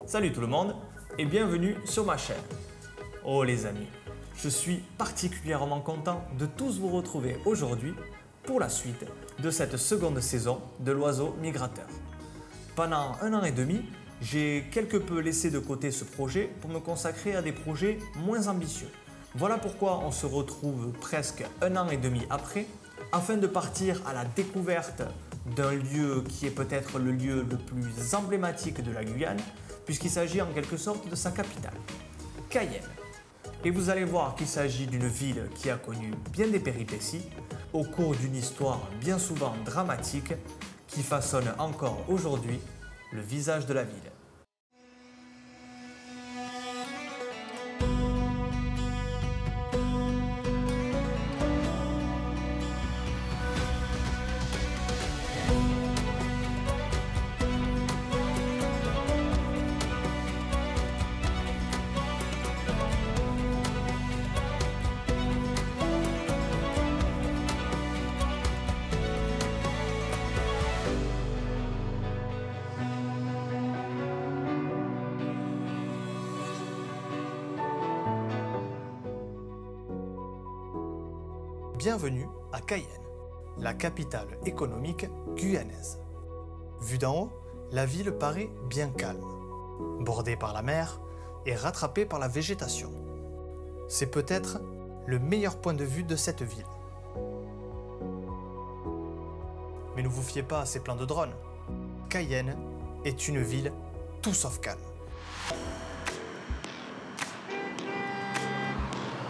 Salut tout le monde et bienvenue sur ma chaîne. Oh les amis, je suis particulièrement content de tous vous retrouver aujourd'hui pour la suite de cette seconde saison de l'oiseau migrateur. Pendant 1 an et demi, j'ai quelque peu laissé de côté ce projet pour me consacrer à des projets moins ambitieux. Voilà pourquoi on se retrouve presque 1 an et demi après afin de partir à la découverte d'un lieu qui est peut-être le lieu le plus emblématique de la Guyane, puisqu'il s'agit en quelque sorte de sa capitale, Cayenne. Et vous allez voir qu'il s'agit d'une ville qui a connu bien des péripéties au cours d'une histoire bien souvent dramatique qui façonne encore aujourd'hui le visage de la ville. Bienvenue à Cayenne, la capitale économique guyanaise. Vue d'en haut, la ville paraît bien calme, bordée par la mer et rattrapée par la végétation. C'est peut-être le meilleur point de vue de cette ville. Mais ne vous fiez pas à ces plans de drone. Cayenne est une ville tout sauf calme.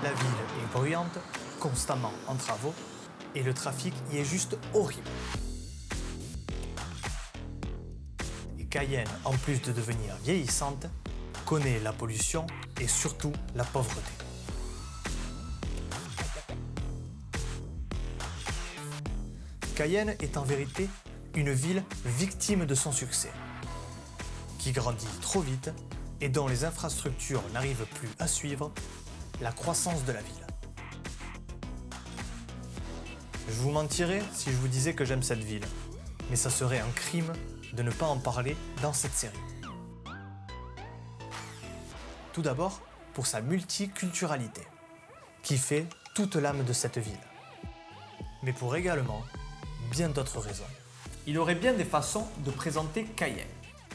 La ville est bruyante, constamment en travaux, et le trafic y est juste horrible. Et Cayenne, en plus de devenir vieillissante, connaît la pollution et surtout la pauvreté. Cayenne est en vérité une ville victime de son succès, qui grandit trop vite et dont les infrastructures n'arrivent plus à suivre la croissance de la ville. Je vous mentirais si je vous disais que j'aime cette ville, mais ça serait un crime de ne pas en parler dans cette série. Tout d'abord, pour sa multiculturalité, qui fait toute l'âme de cette ville. Mais pour également bien d'autres raisons. Il y aurait bien des façons de présenter Cayenne.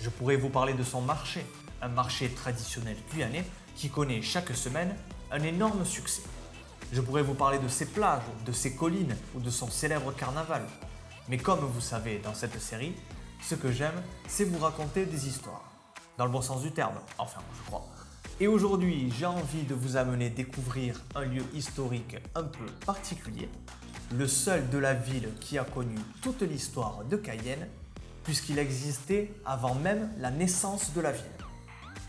Je pourrais vous parler de son marché, un marché traditionnel guyanais qui connaît chaque semaine un énorme succès. Je pourrais vous parler de ses plages, de ses collines ou de son célèbre carnaval. Mais comme vous savez dans cette série, ce que j'aime, c'est vous raconter des histoires. Dans le bon sens du terme, enfin, je crois. Et aujourd'hui, j'ai envie de vous amener découvrir un lieu historique un peu particulier, le seul de la ville qui a connu toute l'histoire de Cayenne, puisqu'il existait avant même la naissance de la ville.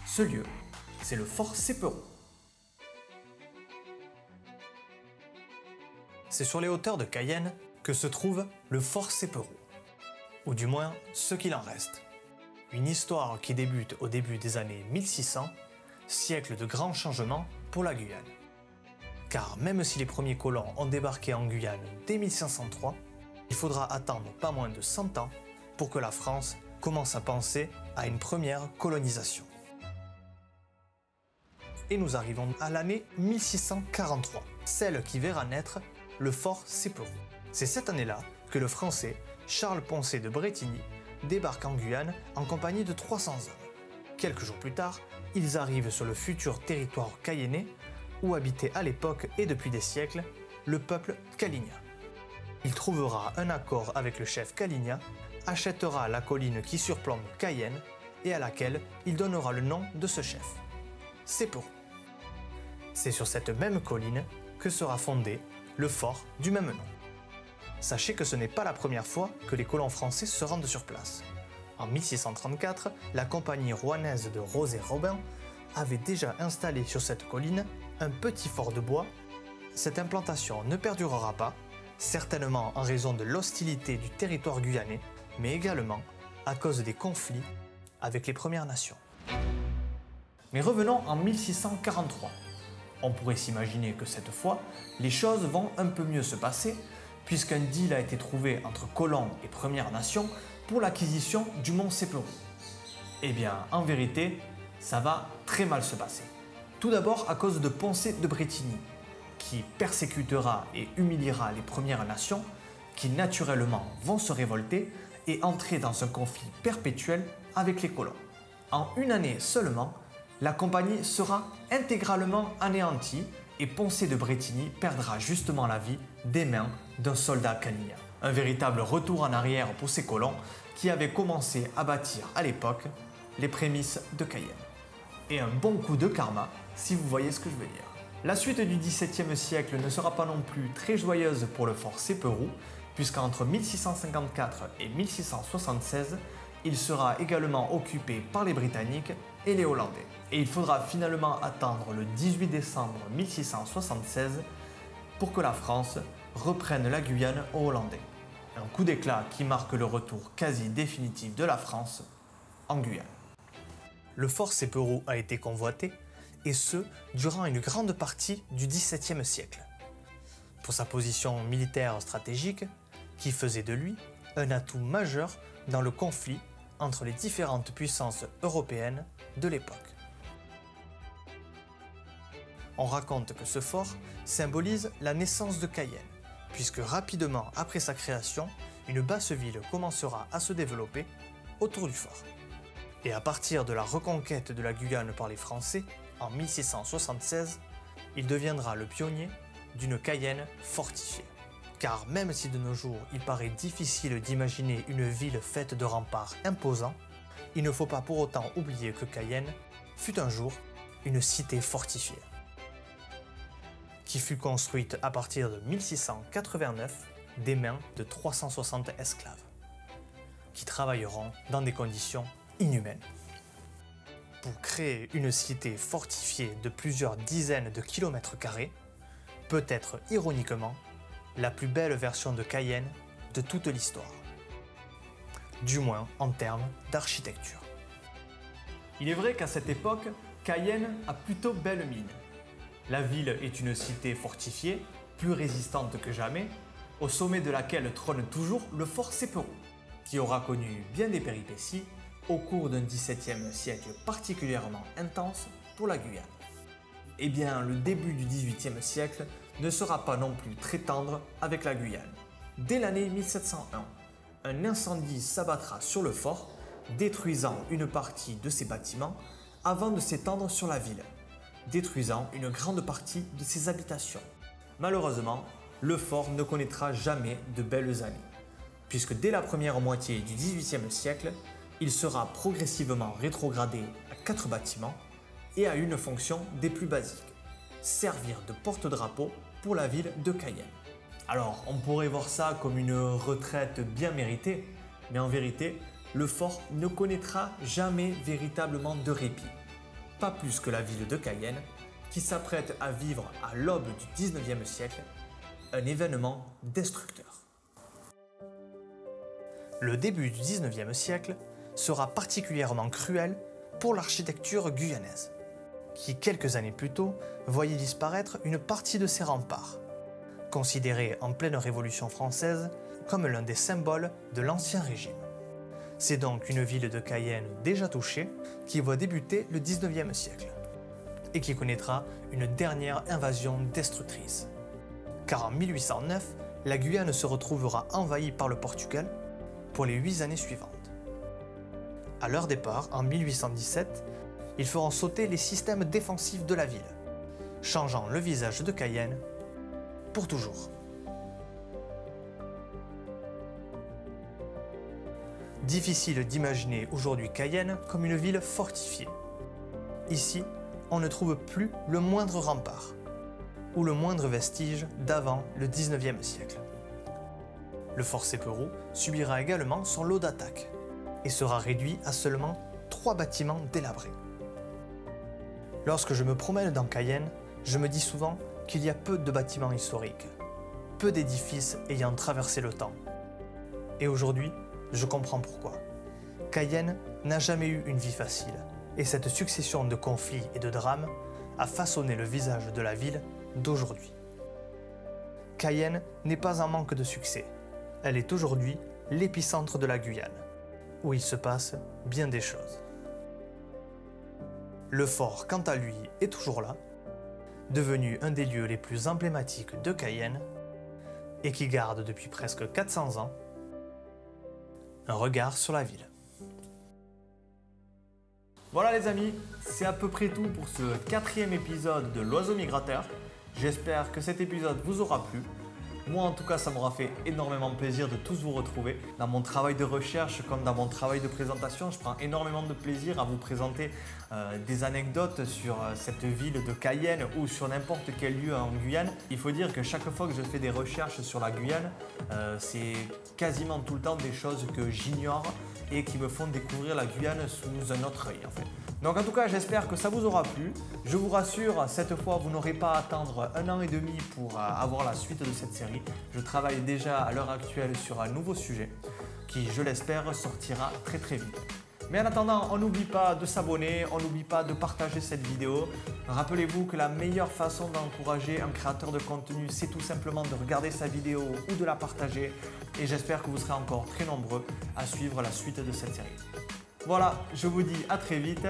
Ce lieu, c'est le fort Séperon. C'est sur les hauteurs de Cayenne que se trouve le fort Séperon, ou du moins ce qu'il en reste. Une histoire qui débute au début des années 1600, siècle de grands changements pour la Guyane. Car même si les premiers colons ont débarqué en Guyane dès 1503, il faudra attendre pas moins de 100 ans pour que la France commence à penser à une première colonisation. Et nous arrivons à l'année 1643, celle qui verra naître le fort Séperon. C'est cette année-là que le Français Charles Poncet de Brétigny débarque en Guyane en compagnie de 300 hommes. Quelques jours plus tard, ils arrivent sur le futur territoire cayennais où habitait à l'époque et depuis des siècles le peuple Caligna. Il trouvera un accord avec le chef Caligna, achètera la colline qui surplombe Cayenne et à laquelle il donnera le nom de ce chef, Séperon. C'est sur cette même colline que sera fondé le fort du même nom. Sachez que ce n'est pas la première fois que les colons français se rendent sur place. En 1634, la compagnie rouennaise de Rosé Robin avait déjà installé sur cette colline un petit fort de bois. Cette implantation ne perdurera pas, certainement en raison de l'hostilité du territoire guyanais, mais également à cause des conflits avec les Premières Nations. Mais revenons en 1643. On pourrait s'imaginer que cette fois, les choses vont un peu mieux se passer, puisqu'un deal a été trouvé entre colons et Premières Nations pour l'acquisition du mont Séperon. Eh bien, en vérité, ça va très mal se passer. Tout d'abord à cause de Poncé de Brétigny, qui persécutera et humiliera les Premières Nations, qui naturellement vont se révolter et entrer dans un conflit perpétuel avec les colons. En une année seulement, la compagnie sera intégralement anéantie et Poncé de Brétigny perdra justement la vie des mains d'un soldat canadien. Un véritable retour en arrière pour ces colons qui avaient commencé à bâtir à l'époque les prémices de Cayenne. Et un bon coup de karma, si vous voyez ce que je veux dire. La suite du XVIIe siècle ne sera pas non plus très joyeuse pour le fort Séperoux, puisqu'entre 1654 et 1676, il sera également occupé par les Britanniques et les Hollandais. Et il faudra finalement attendre le 18 décembre 1676 pour que la France reprenne la Guyane aux Hollandais. Un coup d'éclat qui marque le retour quasi définitif de la France en Guyane. Le fort Séperoux a été convoité, et ce, durant une grande partie du XVIIe siècle. Pour sa position militaire stratégique, qui faisait de lui un atout majeur dans le conflit entre les différentes puissances européennes de l'époque. On raconte que ce fort symbolise la naissance de Cayenne, puisque rapidement après sa création, une basse ville commencera à se développer autour du fort. Et à partir de la reconquête de la Guyane par les Français, en 1676, il deviendra le pionnier d'une Cayenne fortifiée. Car même si de nos jours il paraît difficile d'imaginer une ville faite de remparts imposants, il ne faut pas pour autant oublier que Cayenne fut un jour une cité fortifiée, qui fut construite à partir de 1689 des mains de 360 esclaves, qui travailleront dans des conditions inhumaines. Pour créer une cité fortifiée de plusieurs dizaines de kilomètres carrés, peut-être ironiquement la plus belle version de Cayenne de toute l'histoire, du moins en termes d'architecture. Il est vrai qu'à cette époque, Cayenne a plutôt belle mine. La ville est une cité fortifiée, plus résistante que jamais, au sommet de laquelle trône toujours le fort Séperoux, qui aura connu bien des péripéties au cours d'un XVIIe siècle particulièrement intense pour la Guyane. Eh bien, le début du XVIIIe siècle ne sera pas non plus très tendre avec la Guyane. Dès l'année 1701, un incendie s'abattra sur le fort, détruisant une partie de ses bâtiments avant de s'étendre sur la ville, détruisant une grande partie de ses habitations. Malheureusement, le fort ne connaîtra jamais de belles années, puisque dès la première moitié du XVIIIe siècle, il sera progressivement rétrogradé à 4 bâtiments et à une fonction des plus basiques, servir de porte-drapeau pour la ville de Cayenne. Alors, on pourrait voir ça comme une retraite bien méritée, mais en vérité, le fort ne connaîtra jamais véritablement de répit. Pas plus que la ville de Cayenne, qui s'apprête à vivre à l'aube du XIXe siècle un événement destructeur. Le début du XIXe siècle sera particulièrement cruel pour l'architecture guyanaise, qui quelques années plus tôt voyait disparaître une partie de ses remparts, considérés en pleine Révolution française comme l'un des symboles de l'Ancien Régime. C'est donc une ville de Cayenne déjà touchée qui voit débuter le XIXe siècle et qui connaîtra une dernière invasion destructrice. Car en 1809, la Guyane se retrouvera envahie par le Portugal pour les 8 années suivantes. À leur départ, en 1817, ils feront sauter les systèmes défensifs de la ville, changeant le visage de Cayenne pour toujours. Difficile d'imaginer aujourd'hui Cayenne comme une ville fortifiée. Ici, on ne trouve plus le moindre rempart ou le moindre vestige d'avant le XIXe siècle. Le fort Séperoux subira également son lot d'attaques et sera réduit à seulement 3 bâtiments délabrés. Lorsque je me promène dans Cayenne, je me dis souvent qu'il y a peu de bâtiments historiques, peu d'édifices ayant traversé le temps. Et aujourd'hui, je comprends pourquoi. Cayenne n'a jamais eu une vie facile, et cette succession de conflits et de drames a façonné le visage de la ville d'aujourd'hui. Cayenne n'est pas en manque de succès. Elle est aujourd'hui l'épicentre de la Guyane, où il se passe bien des choses. Le fort, quant à lui, est toujours là, devenu un des lieux les plus emblématiques de Cayenne et qui garde depuis presque 400 ans un regard sur la ville. Voilà les amis, c'est à peu près tout pour ce 4e épisode de l'Oiseau Migrateur. J'espère que cet épisode vous aura plu. Moi en tout cas ça m'aura fait énormément plaisir de tous vous retrouver. Dans mon travail de recherche comme dans mon travail de présentation, je prends énormément de plaisir à vous présenter des anecdotes sur cette ville de Cayenne ou sur n'importe quel lieu en Guyane. Il faut dire que chaque fois que je fais des recherches sur la Guyane, c'est quasiment tout le temps des choses que j'ignore et qui me font découvrir la Guyane sous un autre œil en fait. Donc en tout cas j'espère que ça vous aura plu. Je vous rassure, cette fois vous n'aurez pas à attendre 1 an et demi pour avoir la suite de cette série. Je travaille déjà à l'heure actuelle sur un nouveau sujet qui, je l'espère, sortira très très vite. Mais en attendant, on n'oublie pas de s'abonner, on n'oublie pas de partager cette vidéo. Rappelez-vous que la meilleure façon d'encourager un créateur de contenu, c'est tout simplement de regarder sa vidéo ou de la partager. Et j'espère que vous serez encore très nombreux à suivre la suite de cette série. Voilà, je vous dis à très vite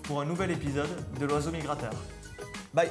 pour un nouvel épisode de l'Oiseau Migrateur. Bye!